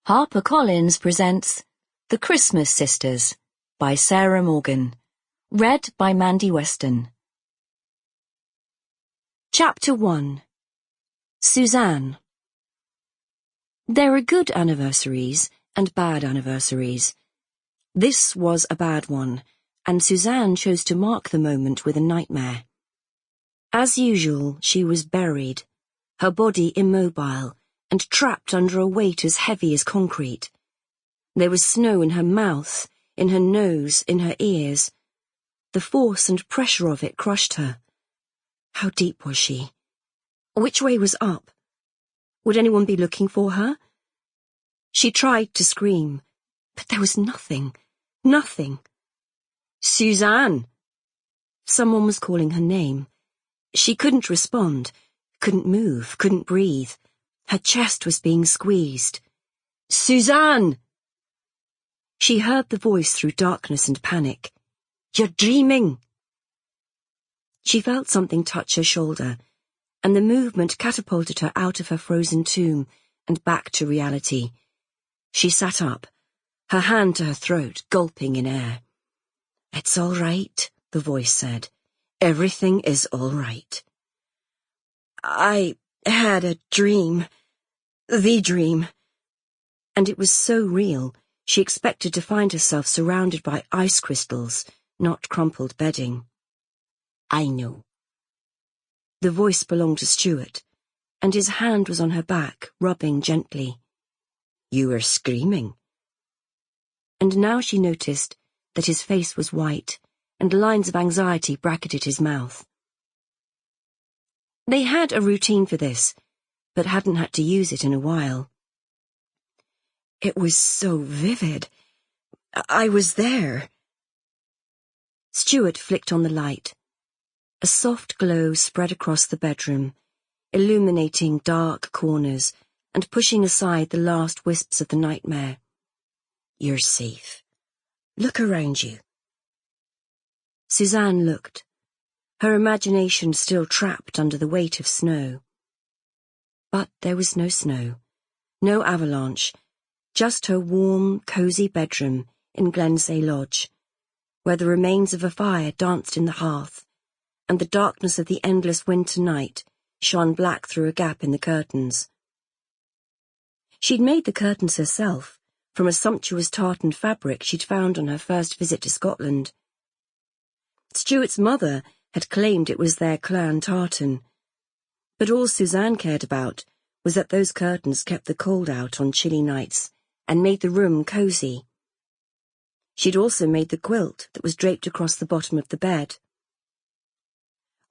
HarperCollins presents The Christmas Sisters by Sarah Morgan. Read by Mandy Weston. Chapter 1. Suzanne. There are good anniversaries and bad anniversaries. This was a bad one, and Suzanne chose to mark the moment with a nightmare. As usual, she was buried, her body immobile, and trapped under a weight as heavy as concrete. There was snow in her mouth, in her nose, in her ears. The force and pressure of it crushed her. How deep was she? Which way was up? Would anyone be looking for her? She tried to scream, but there was nothing. Nothing. Suzanne! Someone was calling her name. She couldn't respond, couldn't move, couldn't breathe. Her chest was being squeezed. Suzanne! She heard the voice through darkness and panic. You're dreaming! She felt something touch her shoulder, and the movement catapulted her out of her frozen tomb and back to reality. She sat up, her hand to her throat, gulping in air. It's all right, the voice said. Everything is all right. I had a dream. The dream. And it was so real, she expected to find herself surrounded by ice crystals, not crumpled bedding. I know. The voice belonged to Stuart, and his hand was on her back, rubbing gently. You were screaming. And now she noticed that his face was white, and lines of anxiety bracketed his mouth. They had a routine for this, but hadn't had to use it in a while. It was so vivid. I was there. Stuart flicked on the light. A soft glow spread across the bedroom, illuminating dark corners and pushing aside the last wisps of the nightmare. You're safe. Look around you. Suzanne looked, her imagination still trapped under the weight of snow. But there was no snow, no avalanche, just her warm, cosy bedroom in Glensay Lodge, where the remains of a fire danced in the hearth, and the darkness of the endless winter night shone black through a gap in the curtains. She'd made the curtains herself, from a sumptuous tartan fabric she'd found on her first visit to Scotland. Stuart's mother had claimed it was their clan tartan, but all Suzanne cared about was that those curtains kept the cold out on chilly nights and made the room cosy. She'd also made the quilt that was draped across the bottom of the bed.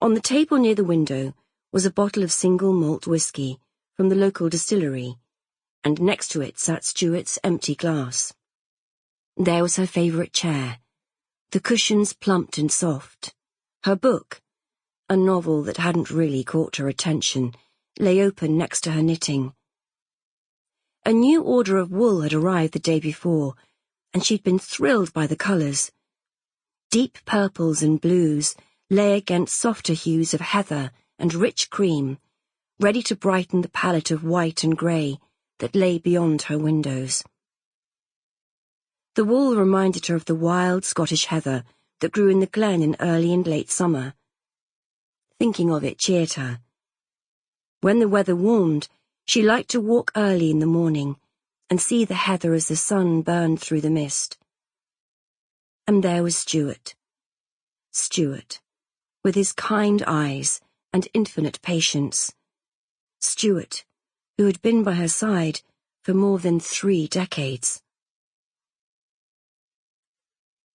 On the table near the window was a bottle of single malt whiskey from the local distillery, and next to it sat Stuart's empty glass. There was her favourite chair, the cushions plumped and soft. Her book, a novel that hadn't really caught her attention, lay open next to her knitting. A new order of wool had arrived the day before, and she'd been thrilled by the colours. Deep purples and blues lay against softer hues of heather and rich cream, ready to brighten the palette of white and grey that lay beyond her windows. The wool reminded her of the wild Scottish heather that grew in the glen in early and late summer. Thinking of it cheered her. When the weather warmed, she liked to walk early in the morning and see the heather as the sun burned through the mist. And there was Stuart. Stuart, with his kind eyes and infinite patience. Stuart, who had been by her side for more than 3 decades.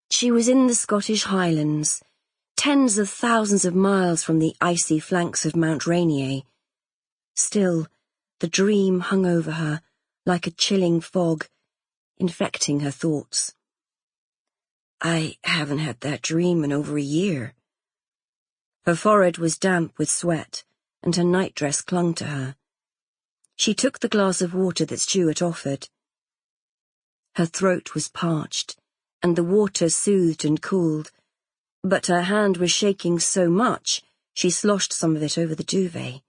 She was in the Scottish Highlands, tens of thousands of miles from the icy flanks of Mount Rainier. Still, the dream hung over her like a chilling fog, infecting her thoughts. I haven't had that dream in over a year. Her forehead was damp with sweat, and her nightdress clung to her. She took the glass of water that Stuart offered. Her throat was parched, and the water soothed and cooled, but her hand was shaking so much she sloshed some of it over the duvet.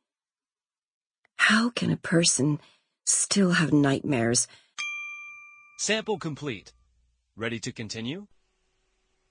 How can a person still have nightmares Sample complete. Ready to continue?